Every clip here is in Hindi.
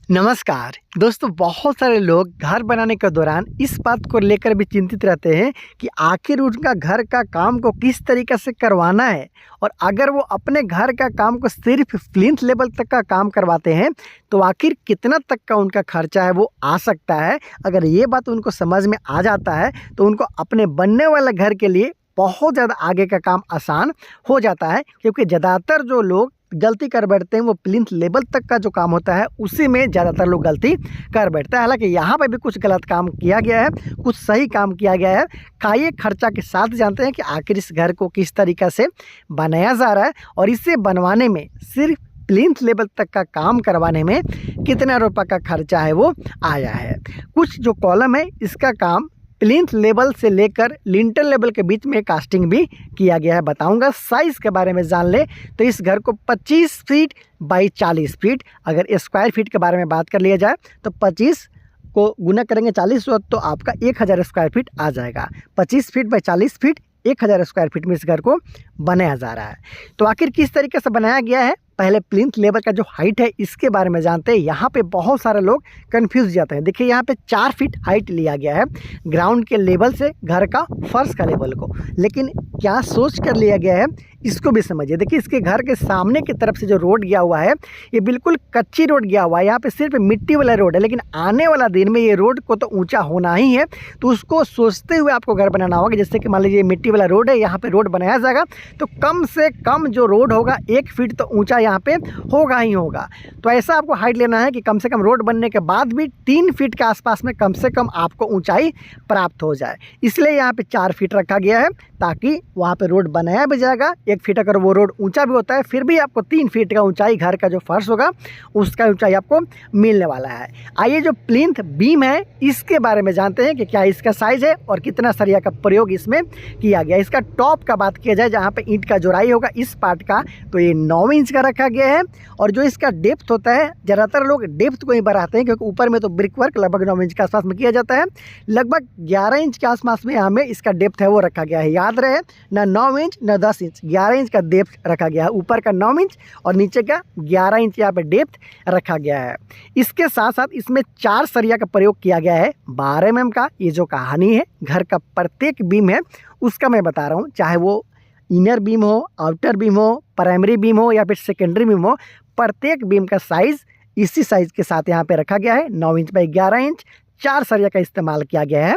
नमस्कार दोस्तों। बहुत सारे लोग घर बनाने के दौरान इस बात को लेकर भी चिंतित रहते हैं कि आखिर उनका घर का काम को किस तरीके से करवाना है, और अगर वो अपने घर का काम को सिर्फ प्लिंथ लेवल तक का काम करवाते हैं तो आखिर कितना तक का उनका खर्चा है वो आ सकता है। अगर ये बात उनको समझ में आ जाता है तो उनको अपने बनने वाले घर के लिए बहुत ज़्यादा आगे का काम आसान हो जाता है, क्योंकि ज़्यादातर जो लोग गलती कर बैठते हैं वो प्लिंथ लेवल तक का जो काम होता है उसी में ज़्यादातर लोग गलती कर बैठते हैं। हालांकि यहाँ पर भी कुछ गलत काम किया गया है, कुछ सही काम किया गया है। खाइए खर्चा के साथ जानते हैं कि आखिर इस घर को किस तरीक़े से बनाया जा रहा है और इसे बनवाने में सिर्फ प्लिंथ लेवल तक का काम करवाने में कितना रुपये का खर्चा है वो आया है। कुछ जो कॉलम है इसका काम प्लिंथ लेवल से लेकर लिंटल लेवल के बीच में कास्टिंग भी किया गया है। बताऊंगा साइज़ के बारे में जान ले तो इस घर को 25 फीट बाई 40 फीट, अगर स्क्वायर फीट के बारे में बात कर लिया जाए तो 25 को गुना करेंगे 40 तो आपका 1000 स्क्वायर फीट आ जाएगा। 25 feet by 40 feet 1000 square feet में इस घर को बनाया जा रहा है। तो आखिर किस तरीके से बनाया गया है, पहले प्लिंथ लेवल का जो हाइट है इसके बारे में जानते हैं। यहाँ पे बहुत सारे लोग कंफ्यूज जाते हैं। देखिए यहाँ पे 4 फीट हाइट लिया गया है ग्राउंड के लेवल से घर का फर्श का लेवल को, लेकिन क्या सोच कर लिया गया है इसको भी समझिए। देखिए इसके घर के सामने की तरफ से जो रोड गया हुआ है ये बिल्कुल कच्ची रोड गया हुआ है। यहाँ पे सिर्फ मिट्टी वाला रोड है, लेकिन आने वाला दिन में ये रोड को तो ऊँचा होना ही है, तो उसको सोचते हुए आपको घर बनाना होगा। जैसे कि मान लीजिए मिट्टी वाला रोड है, यहाँ पर रोड बनाया जाएगा तो कम से कम जो रोड होगा 1 फीट तो ऊँचा यहाँ पे होगा ही होगा। तो ऐसा आपको हाइट लेना है कि कम से कम रोड बनने के बाद भी 3 फीट के आसपास में कम से कम आपको ऊंचाई प्राप्त हो जाए। इसलिए यहाँ पे 4 फीट रखा गया है ताकि वहाँ पे रोड बनाया भी जाएगा। 1 फीट अगर वो रोड ऊंचा भी होता है फिर भी आपको 3 फीट का ऊंचाई घर का जो फर्श होगा उसका ऊंचाई आपको मिलने वाला है। आइए जो प्लिंथ बीम है इसके बारे में जानते हैं कि क्या इसका साइज़ है और कितना सरिया का प्रयोग इसमें किया गया। इसका टॉप का बात किया जाए जहाँ पे ईंट का जोड़ाई होगा इस पार्ट का, तो ये 9 इंच का रखा गया है। और जो इसका डेप्थ होता है, ज़्यादातर लोग डेप्थ को ही बढ़ाते हैं क्योंकि ऊपर में तो ब्रिक वर्क लगभग 9 इंच के आसपास में किया जाता है। लगभग 11 इंच के आसपास में यहाँ में इसका डेप्थ है वो रखा गया है। याद रहे ना 9 इंच ना 10 इंच, 11 इंच का डेप्थ रखा गया है। ऊपर का 9 इंच और नीचे का 11 इंच यहाँ पे डेप्थ रखा गया है। इसके साथ साथ इसमें 4 सरिया का प्रयोग किया गया है 12 mm का। ये जो कहानी है घर का प्रत्येक बीम है उसका मैं बता रहा हूँ, चाहे वो इनर बीम हो, आउटर बीम हो, प्राइमरी बीम हो या फिर सेकेंडरी बीम हो, प्रत्येक बीम का साइज़ इसी साइज़ के साथ यहाँ पे रखा गया है। 9 इंच बाई 11 इंच, 4 सरिया का इस्तेमाल किया गया है,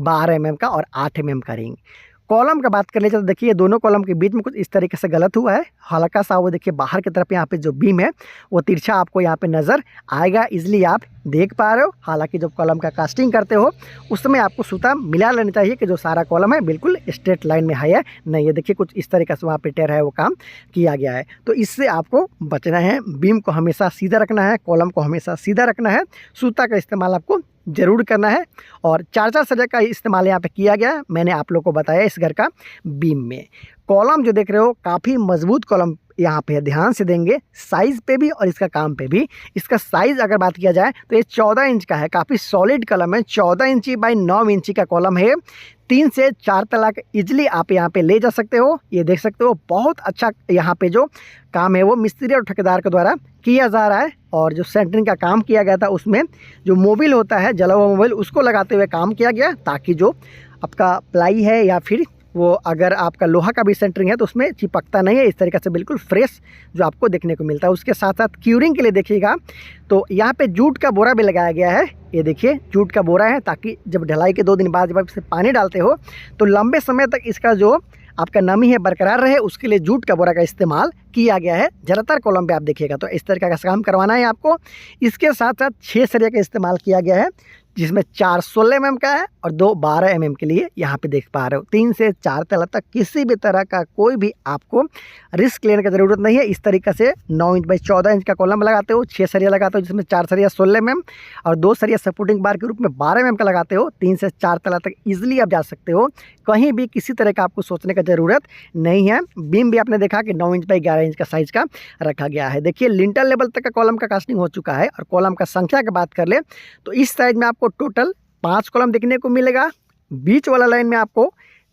12 mm का और 8 mm का रिंग। कॉलम का बात कर ले तो देखिए दोनों कॉलम के बीच में कुछ इस तरीके से गलत हुआ है। हल्का सा वो देखिए बाहर की तरफ यहाँ पे जो बीम है वो तिरछा आपको यहाँ पे नज़र आएगा, इजली आप देख पा रहे हो। हालांकि जब कॉलम का कास्टिंग करते हो उस समय आपको सूता मिला लेना चाहिए कि जो सारा कॉलम है बिल्कुल स्ट्रेट लाइन में है नहीं। ये देखिए कुछ इस तरीके से वहाँ पे टेढ़ा है वो काम किया गया है, तो इससे आपको बचना है। बीम को हमेशा सीधा रखना है, कॉलम को हमेशा सीधा रखना है, सूता का इस्तेमाल आपको ज़रूर करना है। और 4 सरिया का इस्तेमाल यहाँ पे किया गया है, मैंने आप लोग को बताया इस घर का बीम में। कॉलम जो देख रहे हो काफ़ी मजबूत कॉलम यहाँ पे है, ध्यान से देंगे साइज़ पे भी और इसका काम पे भी। इसका साइज़ अगर बात किया जाए तो ये 14 इंच का है, काफ़ी सॉलिड कॉलम है। 14 इंची बाई 9 इंची का कॉलम है। 3 से 4 तलाक इजली आप यहाँ पे ले जा सकते हो। ये देख सकते हो बहुत अच्छा यहाँ पे जो काम है वो मिस्त्री और ठेकेदार के द्वारा किया जा रहा है। और जो सेंटरिंग का काम किया गया था उसमें जो मोबिल होता है, जला हुआ मोबिल, उसको लगाते हुए काम किया गया ताकि जो आपका प्लाई है या फिर वो अगर आपका लोहा का भी सेंटरिंग है तो उसमें चिपकता नहीं है। इस तरीके से बिल्कुल फ्रेश जो आपको देखने को मिलता है। उसके साथ साथ क्यूरिंग के लिए देखिएगा तो यहाँ पे जूट का बोरा भी लगाया गया है। ये देखिए जूट का बोरा है ताकि जब ढलाई के 2 दिन बाद जब आप इसे पानी डालते हो तो लंबे समय तक इसका जो आपका नमी है बरकरार रहे, उसके लिए जूट का बोरा का इस्तेमाल किया गया है। ज़्यादातर कॉलम पे आप देखिएगा तो इस तरीके का काम करवाना है आपको। इसके साथ साथ 6 सरिया का इस्तेमाल किया गया है जिसमें 4 16 mm का है और 2 12 mm के लिए यहाँ पे देख पा रहे हो। 3 से 4 तला तक किसी भी तरह का कोई भी आपको रिस्क लेने की ज़रूरत नहीं है। इस तरीके से 9 इंच बाई 14 इंच का कॉलम लगाते हो, 6 सरिया लगाते हो जिसमें 4 सरिया 16 mm और 2 सरिया सपोर्टिंग बार के रूप में 12 mm का लगाते हो। 3 से 4 तला तक ईजिली आप जा सकते हो, कहीं भी किसी तरह का आपको सोचने का ज़रूरत नहीं है। बीम भी आपने देखा कि 9 इंच बाई 11 इंच का साइज़ का रखा गया है। देखिए लिंटल लेवल तक का कॉलम का कास्टिंग हो चुका है। और कॉलम का संख्या की बात कर ले तो इस साइज में आपको टोटल 5 कॉलम देखने को मिलेगा। बीच वाला लाइन में आपको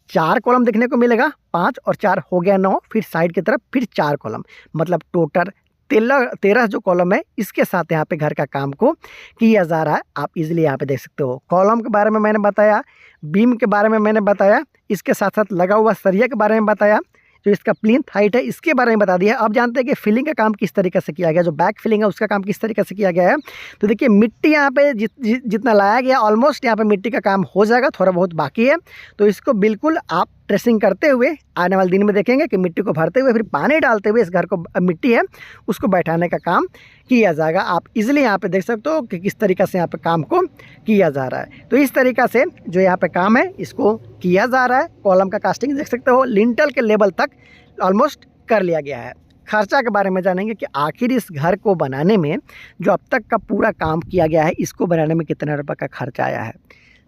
4 कॉलम देखने को मिलेगा। 5 और 4 हो गया 9, फिर साइड की तरफ फिर 4 कॉलम, मतलब टोटल 13 जो कॉलम है इसके साथ यहाँ पे घर का काम को किया जा रहा है। आप इजीली यहाँ पे देख सकते हो। कॉलम के बारे में मैंने बताया, बीम के बारे में मैंने बताया, इसके साथ साथ लगा हुआ सरिया के बारे में बताया, जो इसका प्लिंथ हाइट है इसके बारे में बता दिया। अब जानते हैं कि फिलिंग का काम किस तरीके से किया गया, जो बैक फिलिंग है उसका काम किस तरीके से किया गया है। तो देखिए मिट्टी यहाँ पे जितना लाया गया ऑलमोस्ट यहाँ पे मिट्टी का काम हो जाएगा, थोड़ा बहुत बाकी है। तो इसको बिल्कुल आप ट्रेसिंग करते हुए आने वाले दिन में देखेंगे कि मिट्टी को भरते हुए फिर पानी डालते हुए इस घर को मिट्टी है उसको बैठाने का काम किया जाएगा। आप इजीली यहाँ पे देख सकते हो कि किस तरीक़े से यहाँ पे काम को किया जा रहा है। तो इस तरीक़ा से जो यहाँ पे काम है इसको किया जा रहा है। कॉलम का कास्टिंग देख सकते हो, लिंटल के लेवल तक ऑलमोस्ट कर लिया गया है। खर्चा के बारे में जानेंगे कि आखिर इस घर को बनाने में जो अब तक का पूरा काम किया गया है इसको बनाने में कितना रुपये का खर्चा आया है।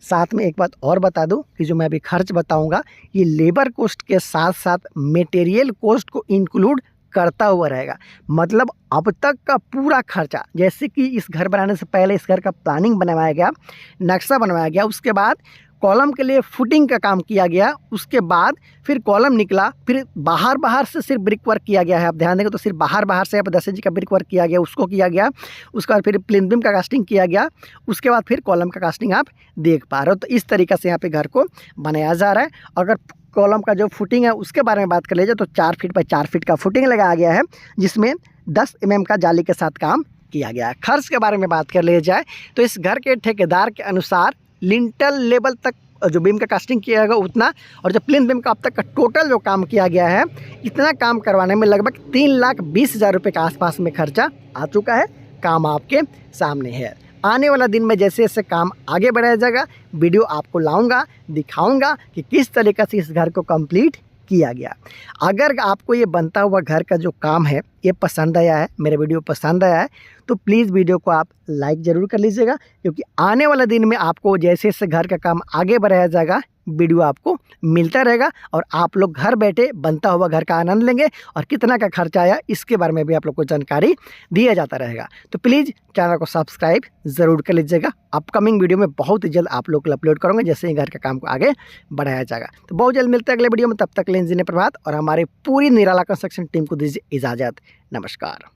साथ में एक बात और बता दूं कि जो मैं अभी खर्च बताऊंगा ये लेबर कॉस्ट के साथ साथ मटेरियल कॉस्ट को इंक्लूड करता हुआ रहेगा। मतलब अब तक का पूरा खर्चा, जैसे कि इस घर बनाने से पहले इस घर का प्लानिंग बनवाया गया, नक्शा बनवाया गया, उसके बाद कॉलम के लिए फुटिंग का काम किया गया, उसके बाद फिर कॉलम निकला, फिर बाहर से सिर्फ ब्रिक वर्क किया गया है। आप ध्यान देंगे तो सिर्फ बाहर से यहाँ पर 10 इंच का ब्रिक वर्क किया गया, उसको किया गया। उसके बाद फिर प्लिंथ बीम का कास्टिंग किया गया, उसके बाद फिर कॉलम का कास्टिंग आप देख पा रहे हो। तो इस तरीक़े से यहाँ पे घर को बनाया जा रहा है। अगर कॉलम का जो फुटिंग है उसके बारे में बात कर लीजिए तो 4 फीट बाई 4 फीट का फुटिंग लगाया गया है, जिसमें 10 mm का जाली के साथ काम किया गया है। खर्च के बारे में बात कर लिया जाए तो इस घर के ठेकेदार के अनुसार लिंटल लेवल तक जो बीम का कास्टिंग किया गया उतना, और जो प्लिंथ बीम का अब तक का टोटल जो काम किया गया है इतना काम करवाने में लगभग 3,20,000 रुपये के आसपास में खर्चा आ चुका है। काम आपके सामने है। आने वाला दिन में जैसे जैसे काम आगे बढ़ाया जाएगा वीडियो आपको लाऊंगा, दिखाऊंगा कि किस तरीक़े से इस घर को कंप्लीट किया गया। अगर आपको ये बनता हुआ घर का जो काम है ये पसंद आया है, मेरे वीडियो पसंद आया है, तो प्लीज़ वीडियो को आप लाइक ज़रूर कर लीजिएगा, क्योंकि आने वाले दिन में आपको जैसे जैसे घर का काम आगे बढ़ाया जाएगा वीडियो आपको मिलता रहेगा और आप लोग घर बैठे बनता हुआ घर का आनंद लेंगे और कितना का खर्चा आया इसके बारे में भी आप लोग को जानकारी दिया जाता रहेगा। तो प्लीज़ चैनल को सब्सक्राइब ज़रूर कर लीजिएगा। अपकमिंग वीडियो में बहुत ही जल्द आप लोग को अपलोड करूँगा जैसे ही घर का काम को आगे बढ़ाया जाएगा। तो बहुत जल्द मिलते हैं अगले वीडियो में, तब तक लें जिन्हें प्रभात और हमारी पूरी निराला कंस्ट्रक्शन टीम को दीजिए इजाज़त। नमस्कार।